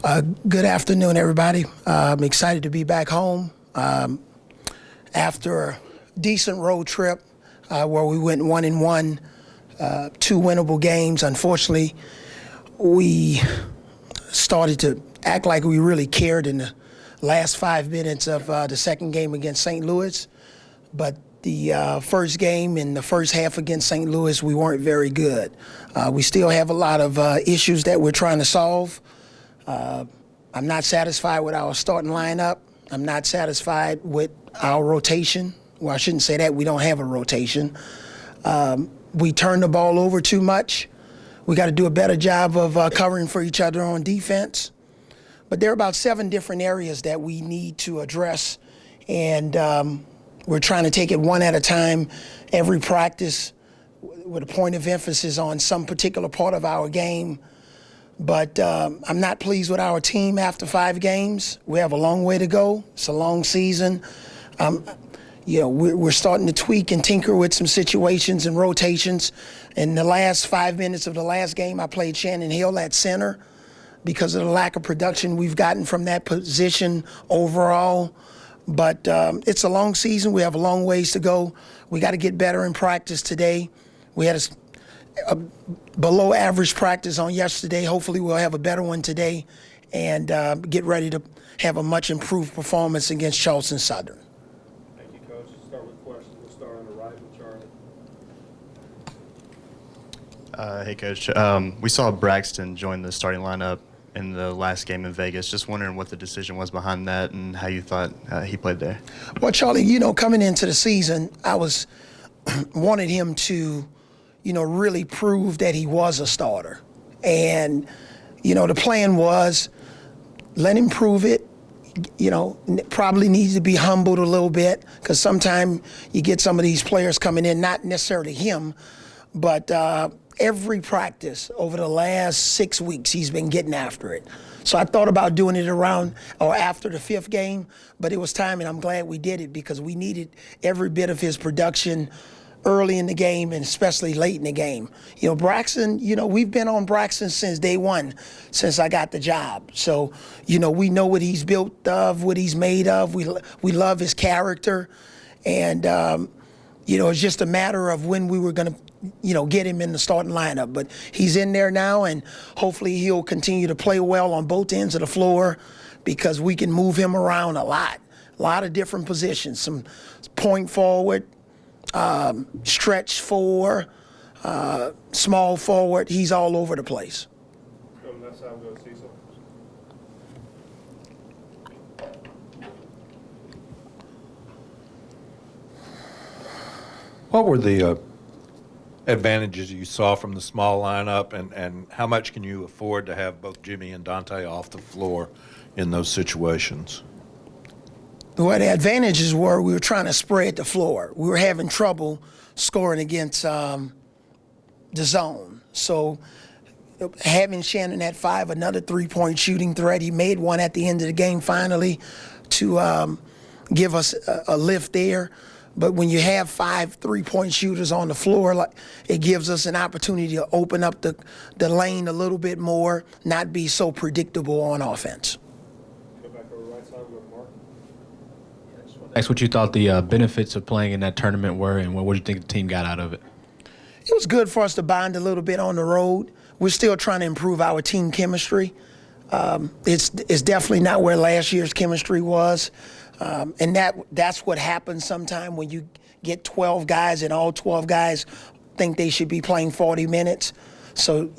Good afternoon, everybody. I'm excited to be back home after a decent road trip where we went 1-1, 2 winnable games. Unfortunately, we started to act like we really cared in the last 5 minutes of the second game against St. Louis. But the first game in the first half against St. Louis, we weren't very good. We still have a lot of issues that we're trying to solve. I'm not satisfied with our starting lineup. I'm not satisfied with our rotation. Well, I shouldn't say that. We don't have a rotation. We turn the ball over too much. We got to do a better job of covering for each other on defense. But there are about 7 different areas that we need to address, and we're trying to take it one at a time, every practice with a point of emphasis on some particular part of our game. But I'm not pleased with our team after 5 games. We have a long way to go. It's a long season. We're starting to tweak and tinker with some situations and rotations. In the last 5 minutes of the last game, I played Shannon Hill at center because of the lack of production we've gotten from that position overall. But it's a long season. We have a long ways to go. We got to get better in practice today. We had a below average practice on yesterday. Hopefully we'll have a better one today and get ready to have a much improved performance against Charleston Southern. Thank you, Coach. Let's start with questions. We'll start on the right with Charlie. Hey, Coach. We saw Braxton join the starting lineup in the last game in Vegas. Just wondering what the decision was behind that and how you thought he played there. Well, Charlie, coming into the season, I wanted him to really prove that he was a starter. And, the plan was let him prove it. Probably needs to be humbled a little bit because sometimes you get some of these players coming in, not necessarily him, but every practice over the last 6 weeks, he's been getting after it. So I thought about doing it around or after the 5th game, but it was time, and I'm glad we did it because we needed every bit of his production early in the game and especially late in the game. Braxton, we've been on Braxton since day one, since I got the job. So, we know what he's built of, what he's made of. We love his character. And, it's just a matter of when we were going to, get him in the starting lineup. But he's in there now, and hopefully he'll continue to play well on both ends of the floor because we can move him around a lot of different positions, some point forward, stretch 4, small forward. He's all over the place. From that side, we'll go to Cecil. What were the advantages you saw from the small lineup, and how much can you afford to have both Jimmy and Dante off the floor in those situations? Well, the advantages were we were trying to spread the floor. We were having trouble scoring against the zone. So having Shannon at 5, another 3-point shooting threat. He made one at the end of the game finally to give us a lift there. But when you have 5 3-point shooters on the floor, it gives us an opportunity to open up the lane a little bit more, not be so predictable on offense. Go back over the right side, we'll go to Mark. Ask what you thought the benefits of playing in that tournament were, and what do you think the team got out of it? It was good for us to bond a little bit on the road. We're still trying to improve our team chemistry. It's definitely not where last year's chemistry was. And that's what happens sometime when you get 12 guys and all 12 guys think they should be playing 40 minutes. So,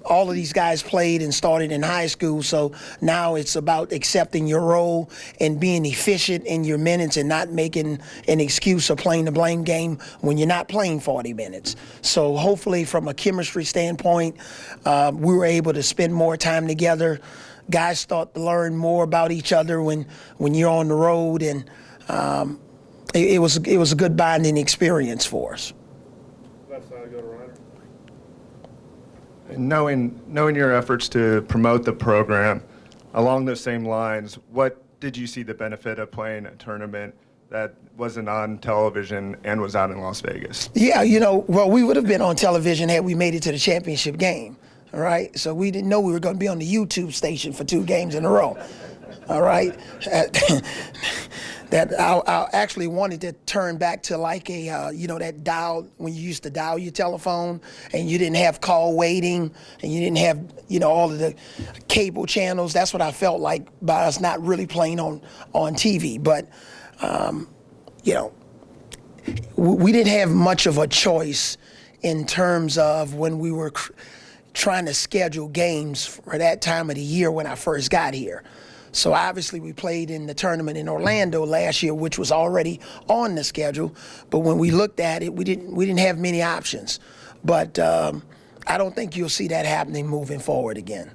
all of these guys played and started in high school, so now it's about accepting your role and being efficient in your minutes and not making an excuse of playing the blame game when you're not playing 40 minutes. So hopefully from a chemistry standpoint, we were able to spend more time together. Guys start to learn more about each other when you're on the road, and it was a good bonding experience for us. Left side, go to Reiner. Knowing your efforts to promote the program, along those same lines, what did you see the benefit of playing a tournament that wasn't on television and was out in Las Vegas? Yeah, well, we would have been on television had we made it to the championship game. All right, so we didn't know we were going to be on the YouTube station for 2 games in a row. All right, that I actually wanted to turn back to like a that dial when you used to dial your telephone and you didn't have call waiting and you didn't have all of the cable channels. That's what I felt like by us not really playing on TV. But we didn't have much of a choice in terms of when we were trying to schedule games for that time of the year when I first got here. So obviously we played in the tournament in Orlando last year, which was already on the schedule. But when we looked at it, we didn't have many options. But I don't think you'll see that happening moving forward again.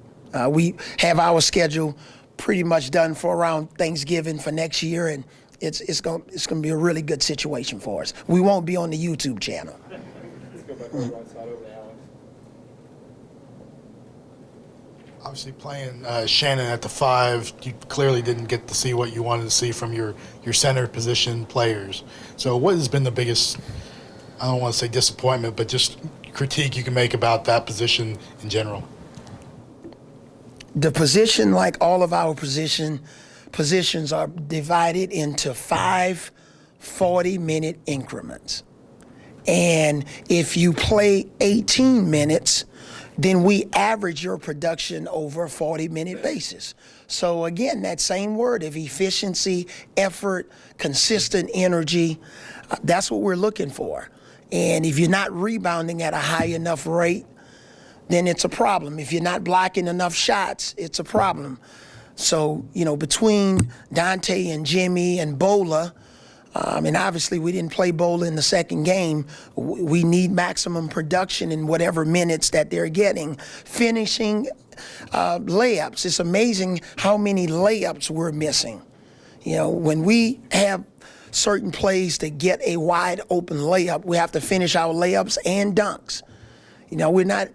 We have our schedule pretty much done for around Thanksgiving for next year, and it's going to be a really good situation for us. We won't be on the YouTube channel. Let's go back to the right side over to Alex. Obviously, playing Shannon at the 5, you clearly didn't get to see what you wanted to see from your center position players. So what has been the biggest, I don't want to say disappointment, but just critique you can make about that position in general? The position, like all of our positions, are divided into 5 40-minute increments. And if you play 18 minutes, then we average your production over a 40-minute basis. So again, that same word of efficiency, effort, consistent energy, that's what we're looking for. And if you're not rebounding at a high enough rate, then it's a problem. If you're not blocking enough shots, it's a problem. So, between Dante and Jimmy and Bola, and obviously we didn't play Bola in the second game, we need maximum production in whatever minutes that they're getting. Finishing layups, it's amazing how many layups we're missing. When we have certain plays to get a wide open layup, we have to finish our layups and dunks. We're not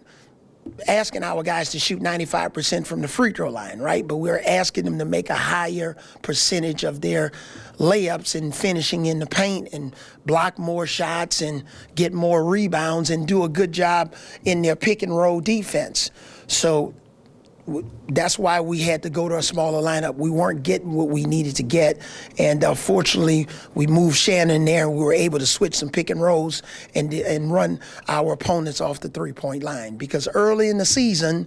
asking our guys to shoot 95% from the free throw line, right? But we're asking them to make a higher percentage of their layups and finishing in the paint and block more shots and get more rebounds and do a good job in their pick and roll defense. So that's why we had to go to a smaller lineup. We weren't getting what we needed to get, and fortunately, we moved Shannon there. We were able to switch some pick and rolls and run our opponents off the three-point line. Because early in the season,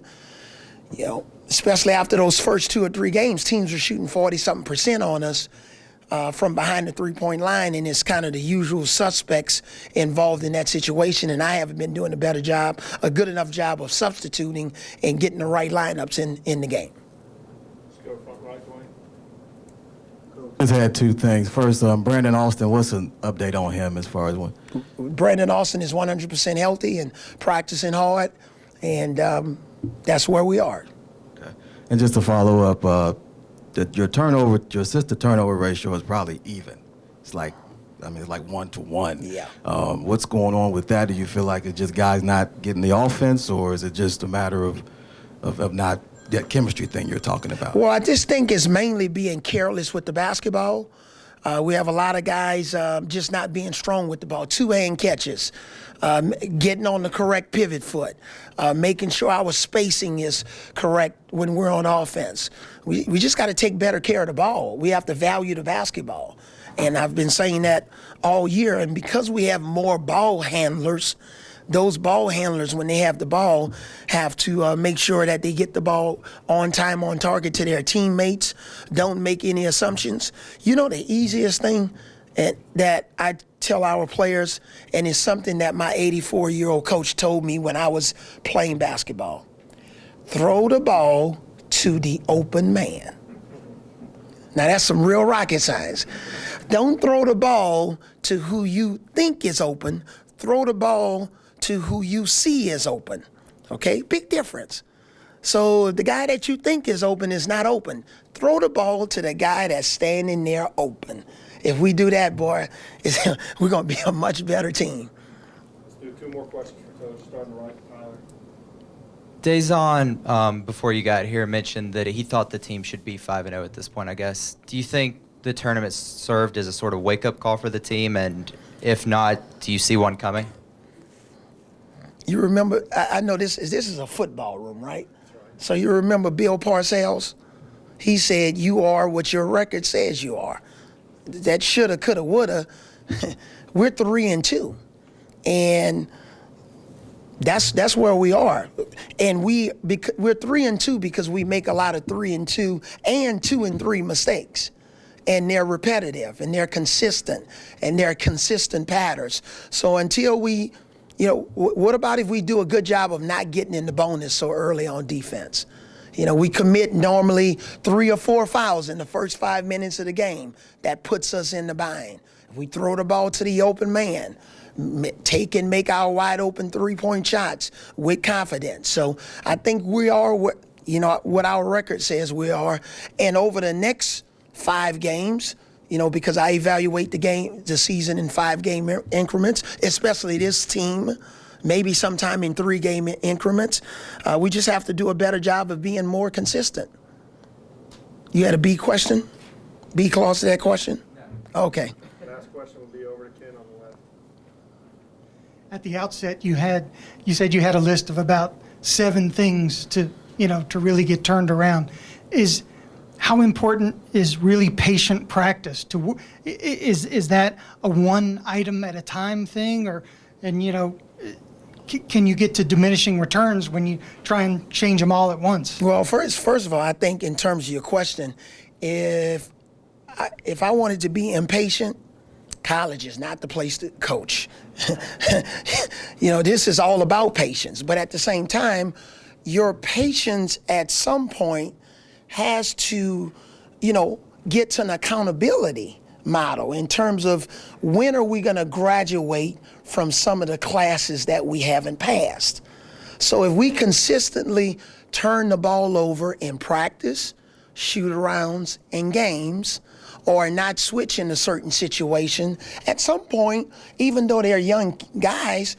especially after those first 2 or 3 games, teams were shooting 40-something% on us from behind the three-point line, and it's kind of the usual suspects involved in that situation, and I haven't been doing a good enough job of substituting and getting the right lineups in the game. Let's go front right, Dwayne. Just had 2 things. First, Brandon Austin, what's an update on him as far as what? Brandon Austin is 100% healthy and practicing hard, and that's where we are. Okay. And just to follow up, your assist to turnover ratio is probably even. It's like 1-to-1. Yeah. What's going on with that? Do you feel like it's just guys not getting the offense, or is it just a matter of not that chemistry thing you're talking about? Well, I just think it's mainly being careless with the basketball. We have a lot of guys just not being strong with the ball. 2-hand catches, getting on the correct pivot foot, making sure our spacing is correct when we're on offense. We just got to take better care of the ball. We have to value the basketball. And I've been saying that all year. And because we have more ball handlers, those ball handlers, when they have the ball, have to make sure that they get the ball on time, on target to their teammates. Don't make any assumptions. The easiest thing that I tell our players, and it's something that my 84-year-old coach told me when I was playing basketball: throw the ball to the open man. Now, that's some real rocket science. Don't throw the ball to who you think is open. Throw the ball to who you see is open. Okay? Big difference. So if the guy that you think is open is not open, throw the ball to the guy that's standing there open. If we do that, boy, we're going to be a much better team. Let's do 2 more questions for Coach, starting right, Tyler. Dazon, before you got here, mentioned that he thought the team should be 5-0 at this point, I guess. Do you think the tournament served as a sort of wake-up call for the team? And if not, do you see one coming? You remember, I know this is a football room, right? So you remember Bill Parcells? He said, "You are what your record says you are." That shoulda, coulda, woulda. We're 3-2, and that's where we are. And we're 3-2 because we make a lot of 3-2 and 2 and 3 mistakes. And they're repetitive, and they're consistent, and they're consistent patterns. So until we, what about if we do a good job of not getting in the bonus so early on defense? We commit normally 3 or 4 fouls in the first 5 minutes of the game. That puts us in the bind. If we throw the ball to the open man, take and make our wide open 3-point shots with confidence. So I think we are what our record says we are. And over the next 5 games, because I evaluate the season in 5-game increments, especially this team, maybe sometime in 3-game increments. We just have to do a better job of being more consistent. You had a B question? B clause to that question? No. Okay. Last question will be over to Ken on the left. At the outset, you said you had a list of about 7 things to really get turned around. How important is really patient practice? Is that a one item at a time thing, can you get to diminishing returns when you try and change them all at once? Well, first of all, I think in terms of your question, if I wanted to be impatient, college is not the place to coach. This is all about patience. But at the same time, your patience at some point has to, get to an accountability model in terms of when are we going to graduate from some of the classes that we haven't passed. So if we consistently turn the ball over in practice, shoot-arounds, and games, or not switch in a certain situation, at some point, even though they're young guys,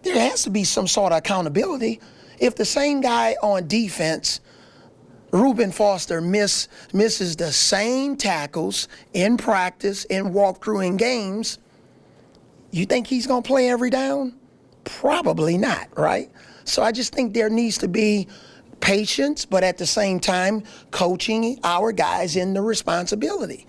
there has to be some sort of accountability. If the same guy on defense, Reuben Foster, misses the same tackles in practice, in walkthrough, in games, you think he's going to play every down? Probably not, right? So I just think there needs to be patience, but at the same time, coaching our guys in the responsibility.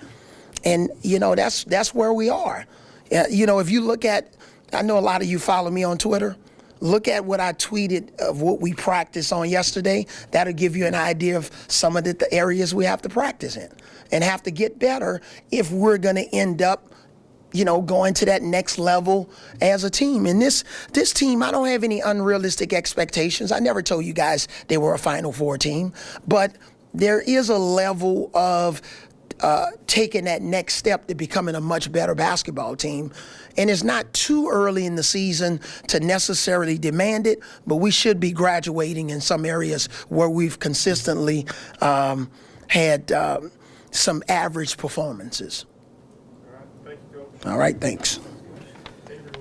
And, that's where we are. If you look at, I know a lot of you follow me on Twitter. Look at what I tweeted of what we practiced on yesterday. That'll give you an idea of some of the areas we have to practice in and have to get better if we're going to end up, going to that next level as a team. And this team, I don't have any unrealistic expectations. I never told you guys they were a Final Four team, but there is a level of taking that next step to becoming a much better basketball team. And it's not too early in the season to necessarily demand it, but we should be graduating in some areas where we've consistently had some average performances. All right, thank you, Coach. All right, thanks.